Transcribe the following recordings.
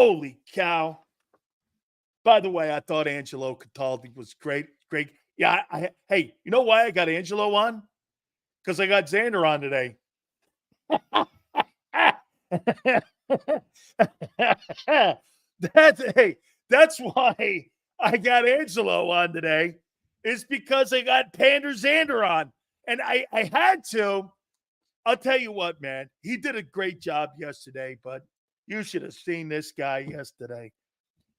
Holy cow. By the way, I thought Angelo Cataldi was great. Great. Yeah. Hey, you know why I got Angelo on? Because I got Zander on today. That's why I got Angelo on today, is because I got Pander Zander on. And I had to. I'll tell you what, man. He did a great job yesterday, but you should have seen this guy yesterday.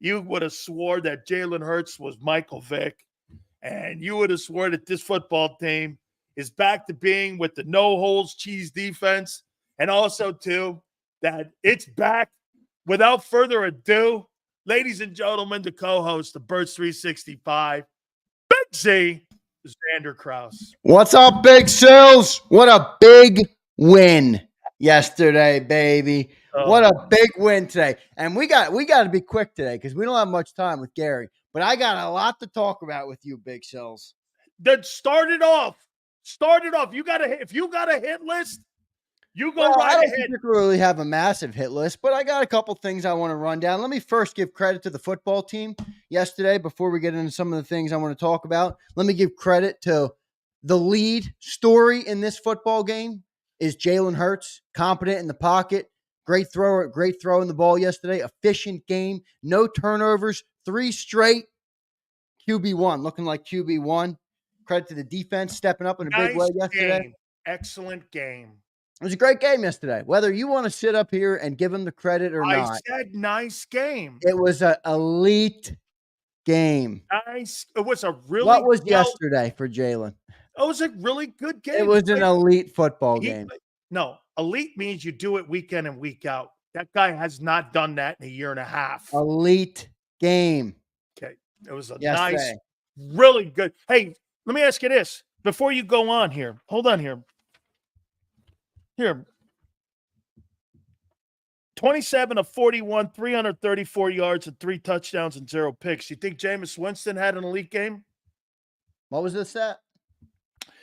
You would have swore that Jalen Hurts was Michael Vick, and you would have swore that this football team is back to being with the no holes cheese defense, and also too that it's back. Without further ado, ladies and gentlemen, the co-host of Birds 365, Big Z, Zander Krause. What's up, Big Sills? What a big win yesterday, baby. What a big win today. And we got to be quick today because we don't have much time with Gary. But I got a lot to talk about with you, Big Sills. Then start it off. If you got a hit list, you go right ahead. I don't particularly have a massive hit list, but I got a couple things I want to run down. Let me first give credit to the football team yesterday before we get into some of the things I want to talk about. Let me give credit to the lead story in this football game is Jalen Hurts, competent in the pocket, great throwing the ball yesterday, efficient game, no turnovers, 3 straight QB1, looking like QB1. Credit to the defense stepping up in a big way yesterday. Excellent game. It was a great game yesterday. Whether you want to sit up here and give him the credit or not. I said nice game. It was an elite game. Nice. It was a really What was yesterday for Jalen? It was a really good game. It was an elite football game. No, elite means you do it week in and week out. That guy has not done that in a year and a half. Elite game. Okay. It was a nice, really good. Hey, let me ask you this before you go on here. Hold on here. Here. 27 of 41, 334 yards and 3 touchdowns and 0 picks. You think Jameis Winston had an elite game? What was this at?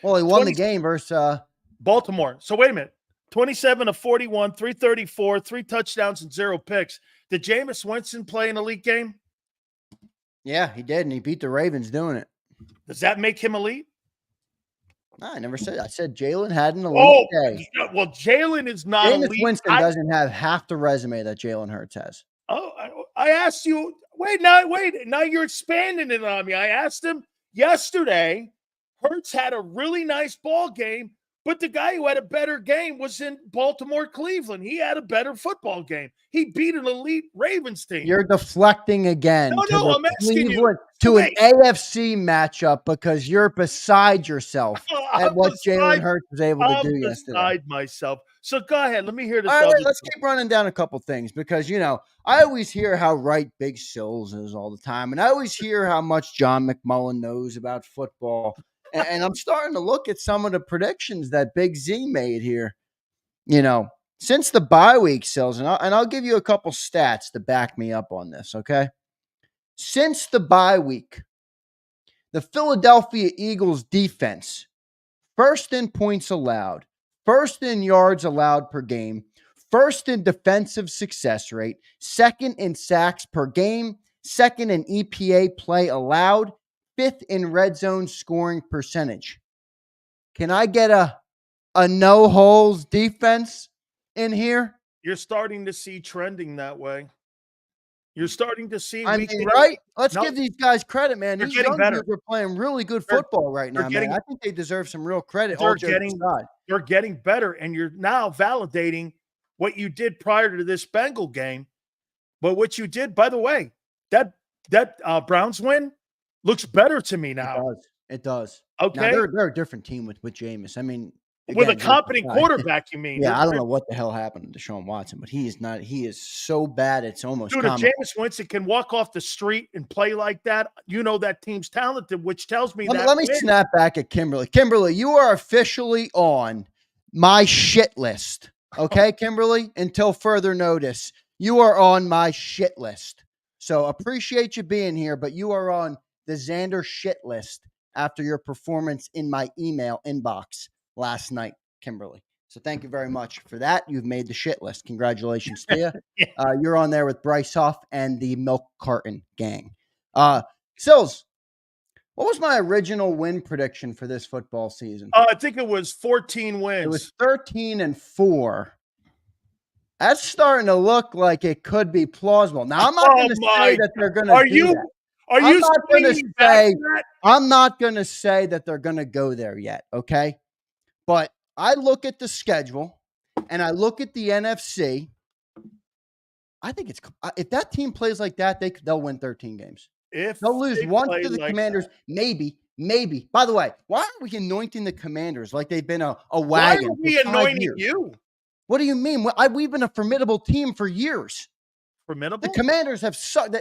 Well, he won the game versus Baltimore. So wait a minute. 27 of 41, 334, 3 touchdowns and 0 picks. Did Jameis Winston play an elite game? Yeah, he did, and he beat the Ravens doing it. Does that make him elite? No, I never said. I said Jalen had an elite day. Well, Jalen is not Jameis elite. Winston doesn't have half the resume that Jalen Hurts has. Oh, I asked you. Wait. Now you're expanding it on me. I asked him yesterday. Hurts had a really nice ball game, but the guy who had a better game was in Baltimore, Cleveland. He had a better football game. He beat an elite Ravens team. You're deflecting again. No, I'm asking you. To an AFC matchup because you're beside yourself at what Jalen Hurts was able to do yesterday. I'm beside myself. So go ahead. Let me hear this. All right, let's keep running down a couple things because, I always hear how right Big Sills is all the time. And I always hear how much John McMullen knows about football. And I'm starting to look at some of the predictions that Big Z made here. Since the bye week, Sills, and I'll give you a couple stats to back me up on this, okay? Since the bye week, the Philadelphia Eagles defense, first in points allowed, first in yards allowed per game, first in defensive success rate, second in sacks per game, second in EPA play allowed, 5th in red zone scoring percentage. Can I get a no holes defense in here? You're starting to see trending that way. You're starting to see. Right? Let's give these guys credit, man. These young dudes are playing really good football right now, man. I think they deserve some real credit. They're getting better, and you're now validating what you did prior to this Bengal game. But what you did, by the way, that Browns win looks better to me now. It does. Okay. Now, they're a different team with Jameis. I mean, again, with a competent quarterback, you mean? Yeah, I don't know what the hell happened to Deshaun Watson, but he is not. He is so bad, it's almost. Dude, if Jameis Winston can walk off the street and play like that, that team's talented, which tells me Let me snap back at Kimberly. Kimberly, you are officially on my shit list. Okay, Kimberly? Until further notice, you are on my shit list. So appreciate you being here, but you are on the Zander shit list after your performance in my email inbox last night, Kimberly. So thank you very much for that. You've made the shit list. Congratulations to you. Yeah. You're on there with Bryce Huff and the Milk Carton Gang. Sills, what was my original win prediction for this football season? I think it was 14 wins. It was 13-4. That's starting to look like it could be plausible. Now, I'm not going to say that they're going to do that. Are you I'm not going to say that they're going to go there yet, okay? But I look at the schedule and I look at the NFC. I think if that team plays like that, they'll win 13 games. If they'll lose one to the Commanders, maybe. By the way, why are we anointing the Commanders like they've been a wagon? Why are we anointing you? What do you mean? We've been a formidable team for years. Formidable? The Commanders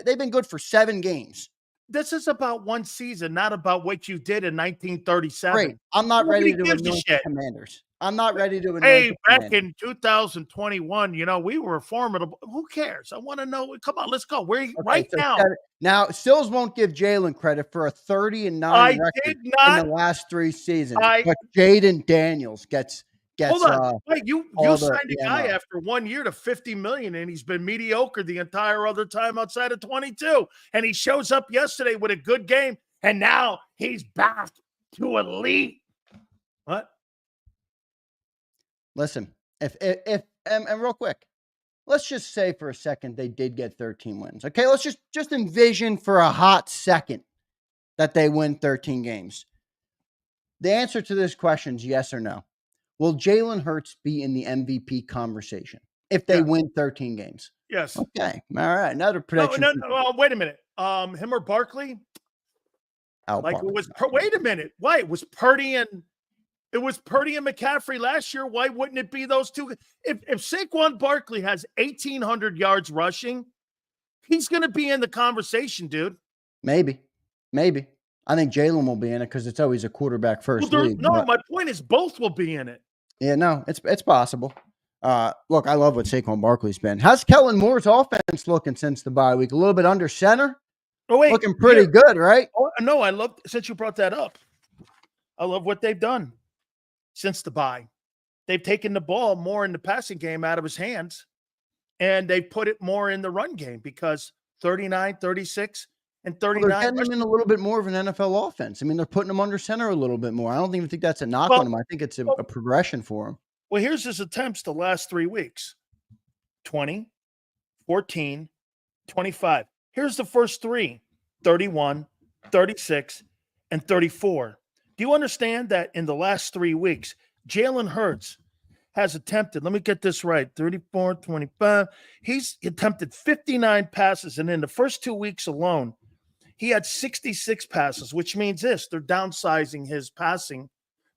they've been good for 7 games. This is about one season, not about what you did in 1937. Great. I'm not ready to anoint the Commanders. I'm not ready to anoint the back in 2021, we were formidable. Who cares? I want to know. Come on, let's go. Now. Now, Sills won't give Jalen credit for a 30-9 record in the last 3 seasons. But Jaden Daniels gets hold on. Wait, you signed a guy after 1 year to $50 million, and he's been mediocre the entire other time outside of 22. And he shows up yesterday with a good game, and now he's back to elite. What? Listen, if real quick, let's just say for a second they did get 13 wins. Okay, let's just envision for a hot second that they win 13 games. The answer to this question is yes or no. Will Jalen Hurts be in the MVP conversation if they win 13 games? Yes. Okay. All right. Another prediction. No, wait a minute. Him or Barkley? Wait a minute. Why? It was Purdy and McCaffrey last year. Why wouldn't it be those two? If Saquon Barkley has 1,800 yards rushing, he's going to be in the conversation, dude. Maybe. I think Jalen will be in it because it's always a quarterback first league. No, my point is both will be in it. Yeah, no, it's possible. Look, I love what Saquon Barkley's been. How's Kellen Moore's offense looking since the bye week? A little bit under center? Oh, wait. Looking pretty good, right? Oh, no, I love, since you brought that up, I love what they've done since the bye. They've taken the ball more in the passing game out of his hands, and they put it more in the run game because 39, 36, and 39. They're getting him in a little bit more of an NFL offense. I mean, they're putting him under center a little bit more. I don't even think that's a knock on him. I think it's a progression for him. Well, here's his attempts the last 3 weeks. 20, 14, 25. Here's the first 3. 31, 36, and 34. Do you understand that in the last 3 weeks, Jalen Hurts has attempted, let me get this right, 34, 25. He's attempted 59 passes, and in the first 2 weeks alone, he had 66 passes, which means they're downsizing his passing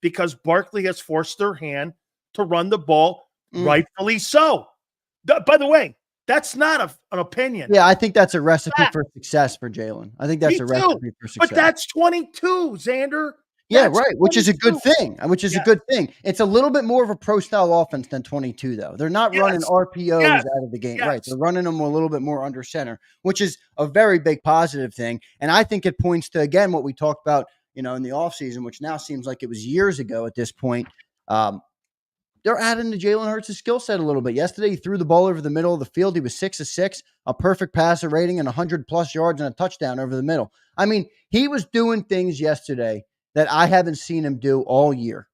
because Barkley has forced their hand to run the ball, rightfully so. By the way, that's not an opinion. Yeah, I think that's a recipe for success for Jalen. I think that's a recipe for success. But that's 22, Zander. Yeah, right, which is a good thing. A good thing. It's a little bit more of a pro-style offense than 22, though. They're not running RPOs out of the game. Right, they're running them a little bit more under center, which is a very big positive thing. And I think it points to, again, what we talked about, in the offseason, which now seems like it was years ago at this point. They're adding to Jalen Hurts' skill set a little bit. Yesterday, he threw the ball over the middle of the field. He was 6 of 6, a perfect passer rating, and 100-plus yards and a touchdown over the middle. I mean, he was doing things yesterday that I haven't seen him do all year.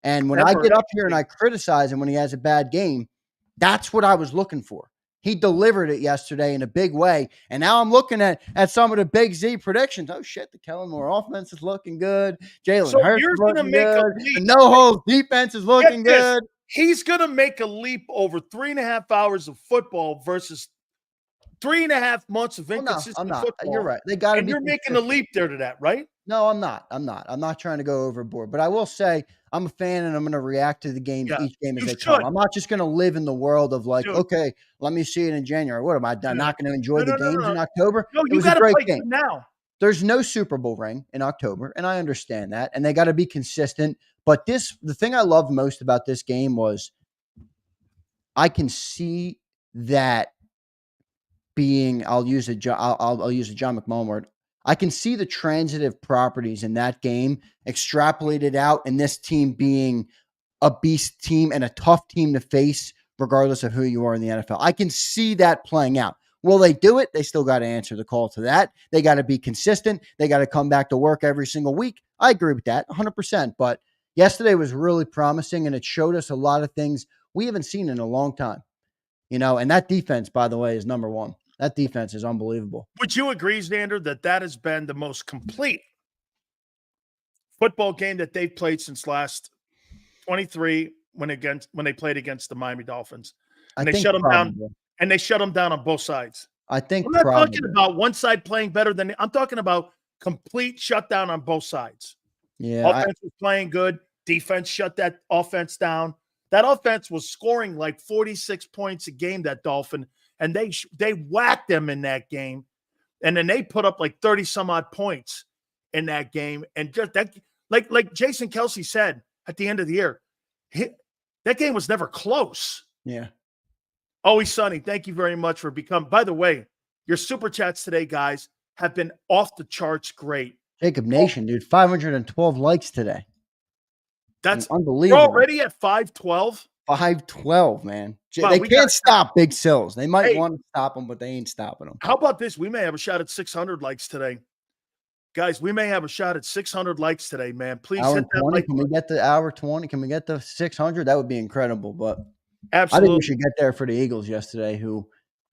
And when I get up here and I criticize him when he has a bad game, that's what I was looking for. He delivered it yesterday in a big way. And now I'm looking at some of the Big Z predictions. Oh, shit, the Kellen Moore offense is looking good. Jalen Hurts is looking good. The no-hold defense is looking good. He's going to make a leap over 3.5 hours of football versus 3.5 months of inconsistent football. You're right. They got to be. You're making a leap there to that, right? No, I'm not. I'm not trying to go overboard. But I will say I'm a fan, and I'm going to react to the games each game as they come. I'm not just going to live in the world of okay, let me see it in January. What am I done? Not going to enjoy the games in October? No, you got to play game now. There's no Super Bowl ring in October, and I understand that, and they got to be consistent. But the thing I loved most about this game was I can see that being. I'll use a John McMullen word. I can see the transitive properties in that game extrapolated out, and this team being a beast team and a tough team to face, regardless of who you are in the NFL. I can see that playing out. Will they do it? They still got to answer the call to that. They got to be consistent. They got to come back to work every single week. I agree with that 100%. But yesterday was really promising, and it showed us a lot of things we haven't seen in a long time. And that defense, by the way, is number one. That defense is unbelievable. Would you agree, Zander, that has been the most complete football game that they've played since last 23 when they played against the Miami Dolphins? And they shut them down. And they shut them down on both sides. I think I'm not talking about one side playing better than I'm talking about complete shutdown on both sides. Yeah, offense was playing good. Defense shut that offense down. That offense was scoring like 46 points a game, that Dolphin, and they whacked them in that game. And then they put up like 30 some odd points in that game. And just that, like Jason Kelsey said at the end of the year, that game was never close. Yeah. Always Sunny, thank you very much for becoming. By the way, your super chats today, guys, have been off the charts great. JAKIB Nation, dude, 512 likes today. That's unbelievable. We're already at 512. 512, man. Wow, they can't stop Big Sills. They might want to stop them, but they ain't stopping them. How about this? We may have a shot at 600 likes today. Guys, we may have a shot at 600 likes today, man. Please hour hit that 20. like. Can we get the hour 20? Can we get the 600? That would be incredible, but absolutely. I think we should get there for the Eagles yesterday, who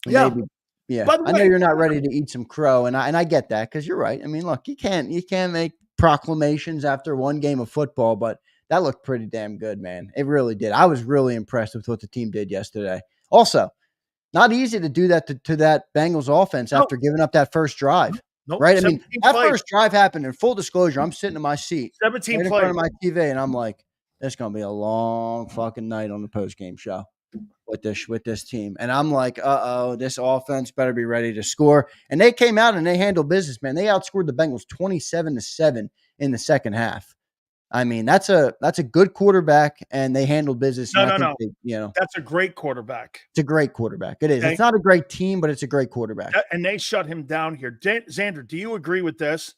yeah. Maybe, yeah. By the way, I know you're not ready to eat some crow, and I get that because you're right. I mean, look, you can't make proclamations after one game of football, but that looked pretty damn good, man. It really did. I was really impressed with what the team did yesterday. Also, not easy to do that to that Bengals offense after giving up that first drive. Nope. Right? I mean, that first drive happened. In full disclosure, I'm sitting in my seat, 17 right in front of my TV, and I'm like, "It's gonna be a long fucking night on the post game show with this team." And I'm like, this offense better be ready to score. And they came out and they handled business, man. They outscored the Bengals 27-7 in the second half. I mean, that's a good quarterback, and they handled business. No. That's a great quarterback. It's a great quarterback. It is. Okay. It's not a great team, but it's a great quarterback. And they shut him down here. Zander, do you agree with this?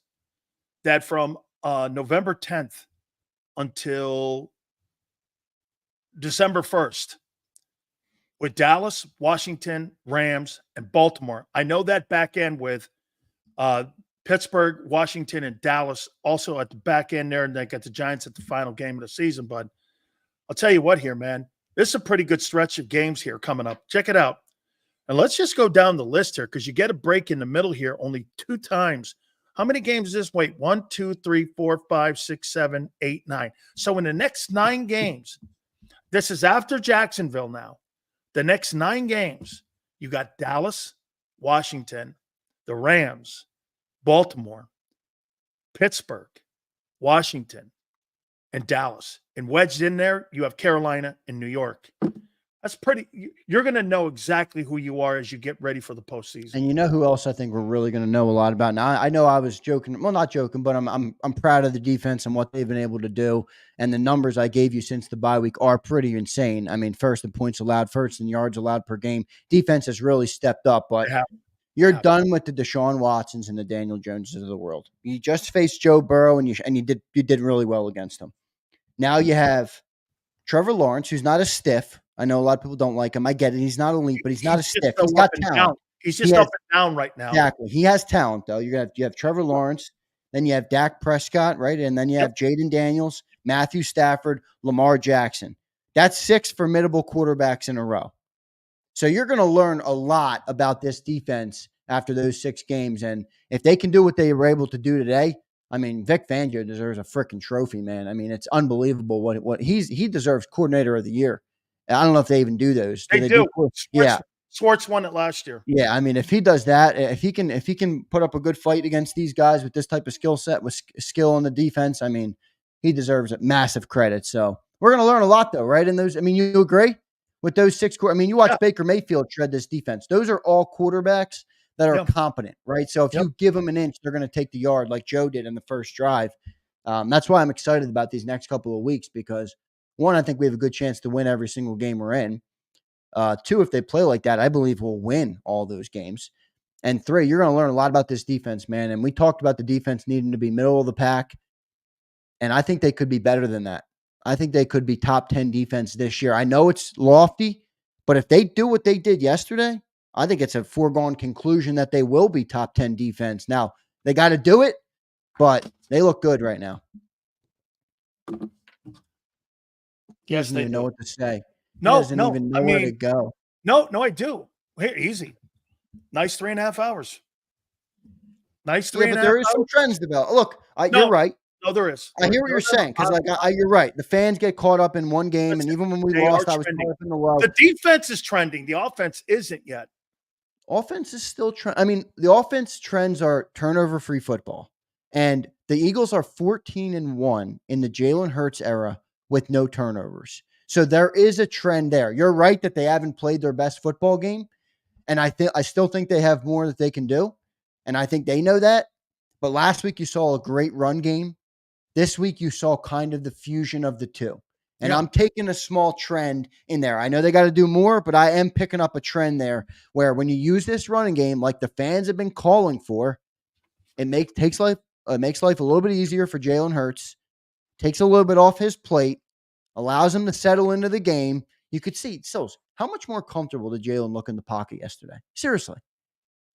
That from November 10th until December 1st, with Dallas, Washington, Rams, and Baltimore, I know that back end with Pittsburgh, Washington, and Dallas also at the back end there, and they got the Giants at the final game of the season. But I'll tell you what here, man. This is a pretty good stretch of games here coming up. Check it out. And let's just go down the list here because you get a break in the middle here only 2 times. How many games is this? Wait, 1, 2, 3, 4, 5, 6, 7, 8, 9. So in the next 9 games, this is after Jacksonville now. The next 9 games, you got Dallas, Washington, the Rams, Baltimore, Pittsburgh, Washington, and Dallas. And wedged in there, you have Carolina and New York. That's pretty – you're going to know exactly who you are as you get ready for the postseason. And you know who else I think we're really going to know a lot about? Now, I know I was joking – well, not joking, but I'm proud of the defense and what they've been able to do. And the numbers I gave you since the bye week are pretty insane. I mean, first in points allowed, first in yards allowed per game. Defense has really stepped up, but you're done with the Deshaun Watsons and the Daniel Joneses of the world. You just faced Joe Burrow, and you did really well against him. Now you have Trevor Lawrence, who's not as stiff. I know a lot of people don't like him. I get it. He's not elite, but he's not as stiff. He's got talent. He's just up and down right now. Exactly. He has talent, though. You have Trevor Lawrence, then you have Dak Prescott, right? And then you have Jaden Daniels, Matthew Stafford, Lamar Jackson. That's 6 formidable quarterbacks in a row. So you're going to learn a lot about this defense after those 6 games. And if they can do what they were able to do today, I mean, Vic Fangio deserves a freaking trophy, man. I mean, it's unbelievable what he deserves coordinator of the year. I don't know if they even do those. They do. Schwartz won it last year. Yeah, I mean, if he does that, if he can put up a good fight against these guys with this type of skill set, with skill on the defense, I mean, he deserves massive credit. So we're going to learn a lot, though, right? In those, I mean, you agree with those 6? I mean, you watch Baker Mayfield shred this defense. Those are all quarterbacks that are competent, right? So if you give them an inch, they're going to take the yard like Joe did in the first drive. That's why I'm excited about these next couple of weeks because, 1, I think we have a good chance to win every single game we're in. 2, if they play like that, I believe we'll win all those games. And 3, you're going to learn a lot about this defense, man. And we talked about the defense needing to be middle of the pack. And I think they could be better than that. I think they could be top 10 defense this year. I know it's lofty, but if they do what they did yesterday, I think it's a foregone conclusion that they will be top 10 defense. Now, they got to do it, but they look good right now. He Yes, doesn't they even know do. what to say. He No, doesn't no. even I know where to mean, go. no, I do. Here, easy. Nice 3.5 hours. Nice Yeah, three and but a half there is some hours. trends develop. Look, you're No, right. no, there is. I hear what you're saying because, like, you're right. The fans get caught up in one game, and Listen, even when we they are lost, I was trending. caught up in the low. The defense is trending. The offense isn't yet. Offense is still I mean, the offense trends are turnover-free football, and the Eagles are 14-1 in the Jalen Hurts era with no turnovers. So there is a trend there. You're right that they haven't played their best football game, and I still think they have more that they can do, and I think they know that. But last week you saw a great run game. This week you saw kind of the fusion of the two. And Yeah. I'm taking a small trend in there. I know they got to do more, but I am picking up a trend there where when you use this running game, like the fans have been calling for, it makes life a little bit easier for Jalen Hurts, takes a little bit off his plate, allows him to settle into the game. You could see, how much more comfortable did Jalen look in the pocket yesterday? Seriously.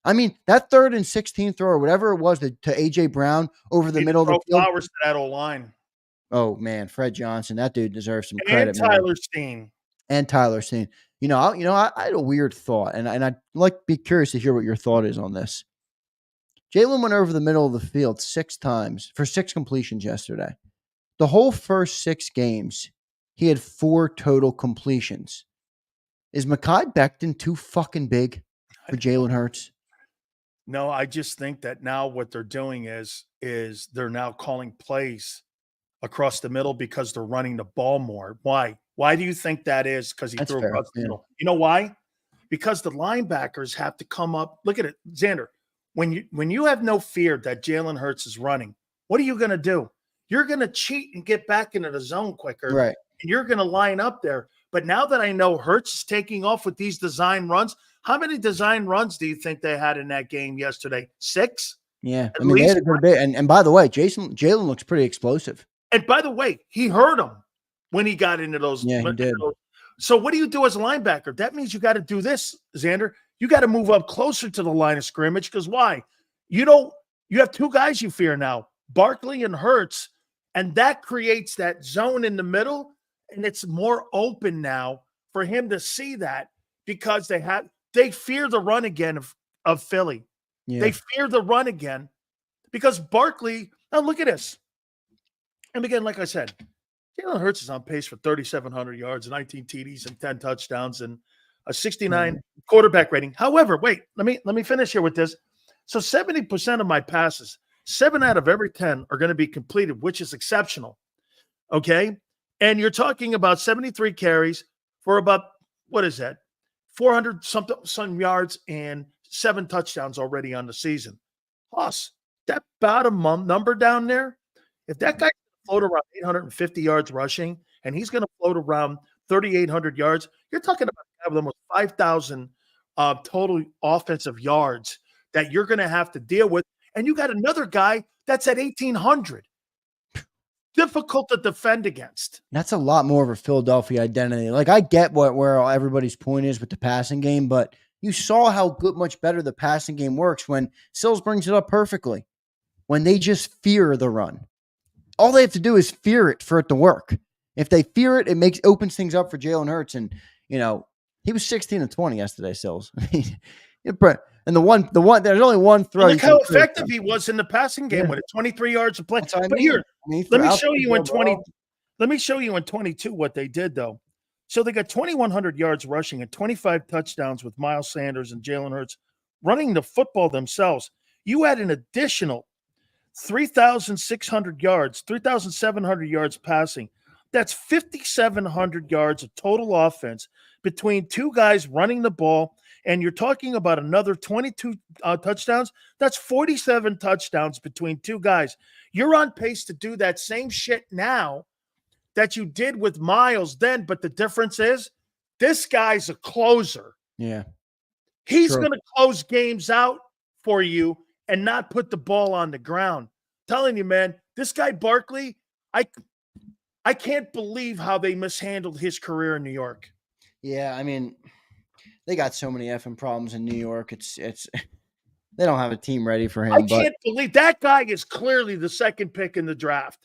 I mean, that 3rd and 16 throw or whatever it was to A.J. Brown over the Need to middle of the throw field. flowers to that old line. Oh, man, Fred Johnson, that dude deserves some And credit, man. Tyler Steen. And Tyler Steen. I had a weird thought, and I'd be curious to hear what your thought is on this. Jalen went over the middle of the field 6 times for 6 completions yesterday. The whole first 6 games, he had 4 total completions. Is Mekhi Becton too fucking big for Jalen Hurts? No, I just think that now what they're doing is they're now calling plays across the middle because they're running the ball more. Why? Why do you think that is? Because he That's threw fair. across the Yeah. middle. You know why? Because the linebackers have to come up. Look at it, Zander. When you have no fear that Jalen Hurts is running, what are you going to do? You're going to cheat and get back into the zone quicker, Right. and you're going to line up there. But now that I know Hurts is taking off with these design runs, how many design runs do you think they had in that game yesterday? 6? Yeah. At I mean, they had least. a good bit. And by the way, Jalen looks pretty explosive. And by the way, he hurt him when he got into those. Yeah, he did. So what do you do as a linebacker? That means you got to do this, Zander. You got to move up closer to the line of scrimmage because why? You have 2 guys you fear now, Barkley and Hurts, and that creates that zone in the middle, and it's more open now for him to see that because they fear the run again of Philly. Yeah. They fear the run again because Barkley. Now look at this. And again, like I said, Jalen Hurts is on pace for 3,700 yards, 19 TDs, and 10 touchdowns, and a 69 quarterback rating. However, wait, let me finish here with this. So 70% of my passes, 7 out of every 10 are going to be completed, which is exceptional. Okay? And you're talking about 73 carries for about, what is that? 400 some yards and 7 touchdowns already on the season. Plus, that bottom number down there, if that guy float around 850 yards rushing, and he's going to float around 3,800 yards, you're talking about almost 5,000 total offensive yards that you're going to have to deal with. And you got another guy that's at 1,800. Difficult to defend against. That's a lot more of a Philadelphia identity. Like, I get where everybody's point is with the passing game, but you saw how much better the passing game works when Sills brings it up perfectly. When they just fear the run. All they have to do is fear it for it to work. If they fear it, it opens things up for Jalen Hurts. And, he was 16-20 yesterday, Sills. And there's only one throw. Look how effective he was in the passing game with it, 23 yards of play. But here, let me show you in 20. Let me show you in 22 what they did, though. So they got 2,100 yards rushing and 25 touchdowns with Miles Sanders and Jalen Hurts running the football themselves. You had an additional 3,600 yards, 3,700 yards passing. That's 5,700 yards of total offense between 2 guys running the ball. And you're talking about another 22 touchdowns. That's 47 touchdowns between 2 guys. You're on pace to do that same shit now that you did with Miles then. But the difference is this guy's a closer. Yeah. He's going to close games out for you and not put the ball on the ground. I'm telling you, man, this guy Barkley, I can't believe how they mishandled his career in New York. Yeah, I mean, they got so many effing problems in New York. It's they don't have a team ready for I him. But can't believe that guy is clearly the second pick in the draft.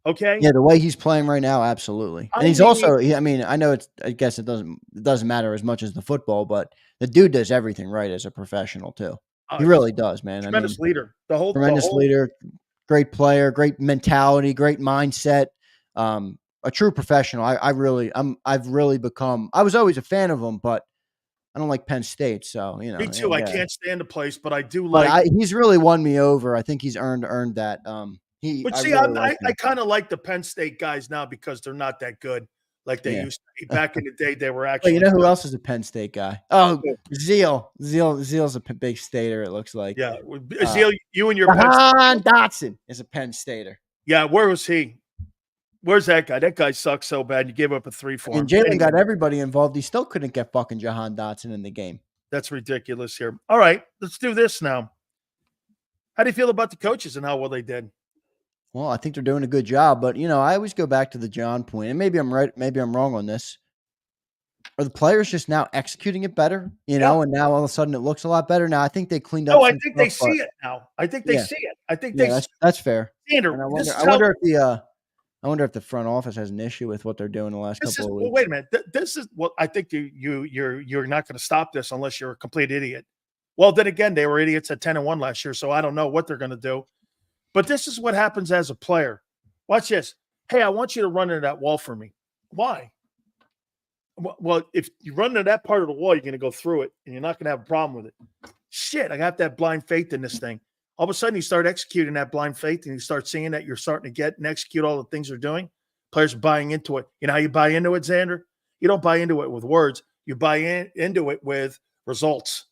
Okay? yeah, the way he's playing right now, absolutely. And I he's mean, also, I mean, I know I guess it doesn't matter as much as the football, but the dude does everything right as a professional too. He he's really does, man. I mean, tremendous leader. The tremendous whole leader, great player, great mentality, great mindset. A true professional. I've really become. I was always a fan of him, but I don't like Penn State, so me too. I yeah. can't stand the place, but I do But like. he's really won me over. I think he's earned that. But I see, really like I him. kind of like the Penn State guys now because they're not that good like they Yeah. used to be. Back in the day, they were But you actually know who good. else is a Penn State guy? Oh, Yeah. Zeal's a big Stater. It looks like. Yeah. Uh, Azeel, you and your Penn State. Jahan Dotson is a Penn Stater. Yeah, where was he? Where's that guy? That guy sucks so bad. You gave up a 3 for him. And Jalen Anyway, got everybody involved. He still couldn't get fucking Jahan Dotson in the game. that's ridiculous here. All right, let's do this now. How do you feel about the coaches and how well they did? Well, I think they're doing a good job, but I always go back to the John point, and maybe I'm right, maybe I'm wrong on this. Are the players just now executing it better? Yeah. And now all of a sudden it looks a lot better. Now I think they cleaned up No, I some think they stuff, see but it now. I think they yeah, see it. I think yeah, they that's fair. Sander, And I this wonder, is I how wonder if the front office has an issue with what they're doing the last this is couple of well, weeks. wait a minute. This is what I think you're not going to stop this unless you're a complete idiot. Well, then again, they were idiots at 10-1 last year, so I don't know what they're going to do. But this is what happens as a player. Watch this. Hey, I want you to run into that wall for me. Why? Well, if you run into that part of the wall, you're going to go through it, and you're not going to have a problem with it. Shit, I got that blind faith in this thing. All of a sudden, you start executing that blind faith, and you start seeing that you're starting to get and execute all the things they're doing. Players are buying into it. You know how you buy into it, Xander? You don't buy into it with words. You buy into it with results.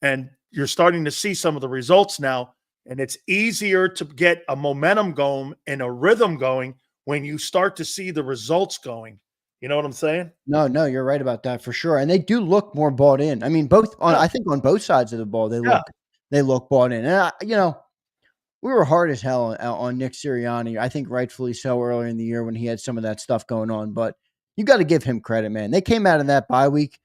And you're starting to see some of the results now, and it's easier to get a momentum going and a rhythm going when you start to see the results going. You know what I'm saying? No, you're right about that for sure. And they do look more bought in. I mean, I think on both sides of the ball, they look bought in. And we were hard as hell on Nick Sirianni. I think rightfully so earlier in the year when he had some of that stuff going on. But you got to give him credit, man. They came out of that bye week.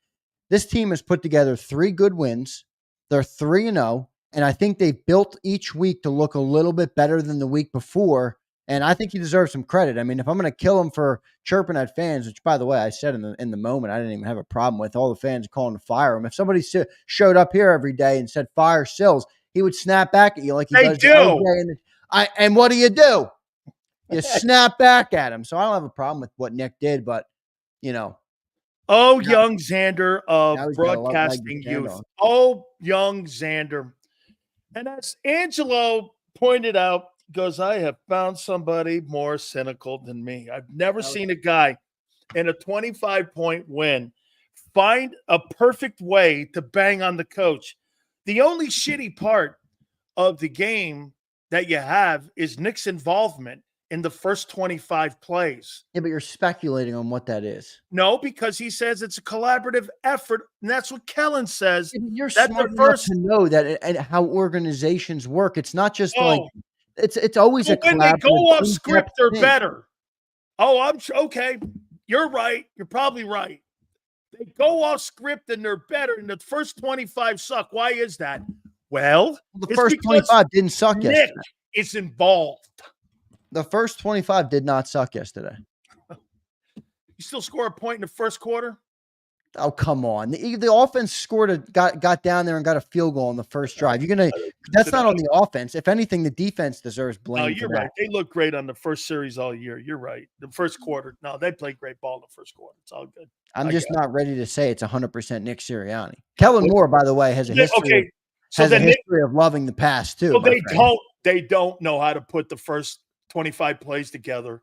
This team has put together 3 good wins. They're 3-0. And I think they've built each week to look a little bit better than the week before. And I think he deserves some credit. I mean, if I'm going to kill him for chirping at fans, which, by the way, I said in the moment, I didn't even have a problem with all the fans calling to fire him. If somebody showed up here every day and said fire Sills, he would snap back at you like he does to OJ. And what do? You snap back at him. So I don't have a problem with what Nick did, but Oh, young Xander of now he's got a lot of leg to broadcasting stand youth. on. Oh, young Xander. And as Angelo pointed out, goes, I have found somebody more cynical than me. I've never seen a guy in a 25-point win find a perfect way to bang on the coach. The only shitty part of the game that you have is Nick's involvement in the first 25 plays. Yeah, but you're speculating on what that is. No, because he says it's a collaborative effort, and that's what Kellen says. You're That's smart the enough first. to know that and how organizations work. It's not just like it's always a when they go collaborative, off script, in-depth they're thing. better. Oh, I'm okay. You're right. You're probably right. They go off script and they're better, and the first 25 suck. Why is that? Well, The it's first because 25 didn't suck Nick yesterday. is involved. The first 25 did not suck yesterday. You still score a point in the first quarter? Oh, come on. The offense got down there and got a field goal on the first drive. That's not on the offense. If anything, the defense deserves blame. No, you're right. They look great on the first series all year. You're right. The first quarter. No, they played great ball in the first quarter. It's all good. I'm just not ready to say it's 100% Nick Sirianni. Kellen Moore, by the way, has a history. History of loving the pass too. So they don't know how to put the first 25 plays together.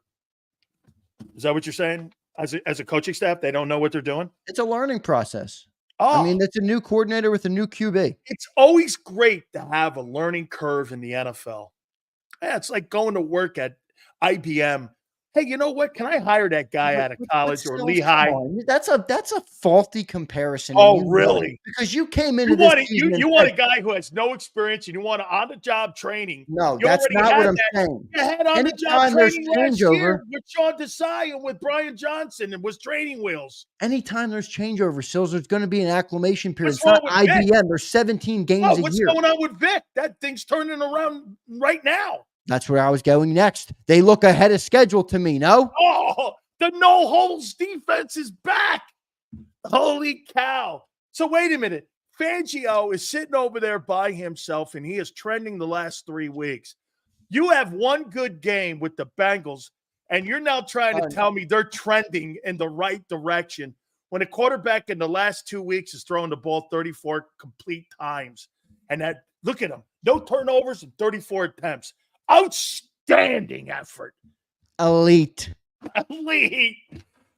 Is that what you're saying? As a coaching staff, they don't know what they're doing? It's a learning process. Oh, I mean, it's a new coordinator with a new QB. It's always great to have a learning curve in the NFL. Yeah, it's like going to work at IBM Hey, you know what? Can I hire that guy out of college or Lehigh? That's a faulty comparison, and Oh, you know it really? because you came You into this want it, season and you want said, a guy who has no experience and you want on-the-job training. "No, You that's already not what had I'm that. saying." You had on-the-job Anytime there's training last changeover, year with Sean Desai and with Brian Johnson and was training wheels. anytime there's changeover, Sills, there's going to be an acclimation period. What's It's wrong not with Vic? IBM. There's 17 games Oh, a what's year. going on with Vic? That thing's turning around right now. That's where I was going next. They look ahead of schedule to me, no? Oh, the no-holes defense is back. Holy cow. So wait a minute. Fangio is sitting over there by himself, and he is trending the last 3 weeks. You have one good game with the Bengals, and you're now trying to tell me they're trending in the right direction when a quarterback in the last 2 weeks has thrown the ball 34 complete times. And that, look at him. No turnovers and 34 attempts. Outstanding effort. Elite. Elite.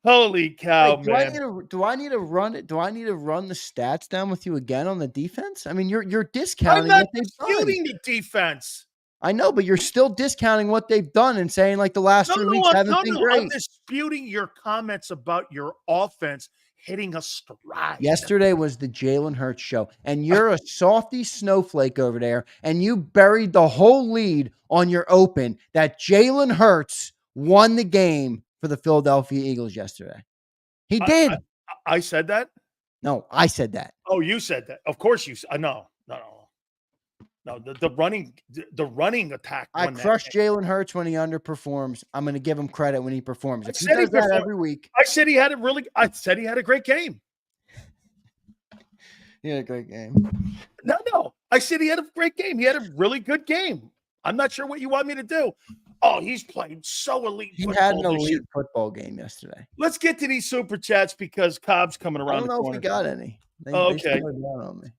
Holy cow, Wait, man. do I need to run it? Do I need to run the stats down with you again on the defense? I mean, you're I'm discounting not what they've done. disputing the defense. I know, but you're still discounting what they've done and saying like the last 3 weeks haven't been I'm great. disputing your comments about your offense hitting a stride. Yesterday was the Jalen Hurts show, and you're a softy snowflake over there, and you buried the whole lead on your open that Jalen Hurts won the game for the Philadelphia Eagles yesterday. He did. I said that? No, I said that. Oh, you said that. Of course you said. No. The running attack. I crush Jalen Hurts when he underperforms. I'm going to give him credit when he performs. If he does that every week. I said he had a great game. He had a great game. No. I said he had a great game. He had a really good game. I'm not sure what you want me to do. Oh, he's playing so elite. He had an elite football game yesterday. Let's get to these super chats because Cobb's coming around. I don't know if we got any. Okay. On me.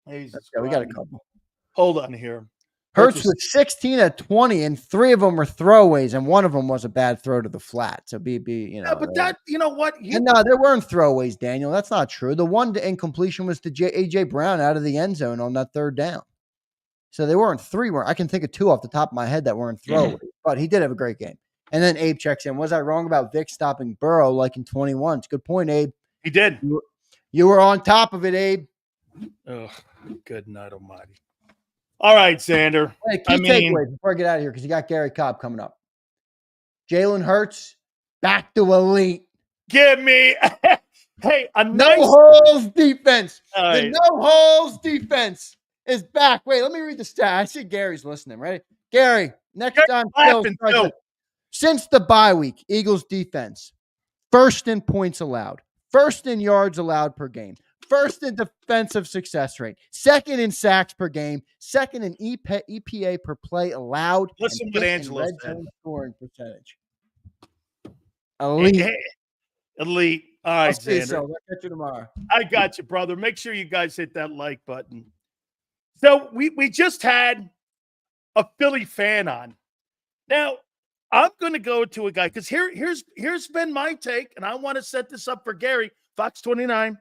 We got a couple. Hold on here. Hurts with 16 at 20, and 3 of them were throwaways, and one of them was a bad throw to the flat. So Yeah, but that, you know what? No, there weren't throwaways, Daniel. That's not true. The one incompletion was to A.J. Brown out of the end zone on that third down. So they weren't 3. I can think of 2 off the top of my head that weren't throwaways, but he did have a great game. And then Abe checks in. Was I wrong about Vic stopping Burrow like in 21? It's a good point, Abe. He did. You were on top of it, Abe. Oh, good night almighty. All right, Zander. Hey, key takeaways before I get out of here because you got Gary Cobb coming up. Jalen Hurts, back to elite. Give me no-holes defense. Right. The no-holes defense is back. Wait, let me read the stat. I see Gary's listening. Ready? Gary, next time. Since the bye week, Eagles defense, first in points allowed, first in yards allowed per game, first in defensive success rate, second in sacks per game, second in EPA per play allowed. Listen what Angelo said. Scoring percentage. Elite. Elite. All right, Zander. I'll catch you tomorrow. I got you, brother. Make sure you guys hit that like button. So we just had a Philly fan on. Now, I'm going to go to a guy because here's been my take, and I want to set this up for Gary, Fox 29.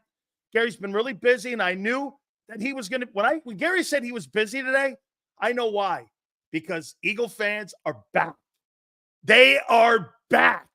Gary's been really busy, and I knew that he was going to – when Gary said he was busy today, I know why. Because Eagle fans are back. They are back.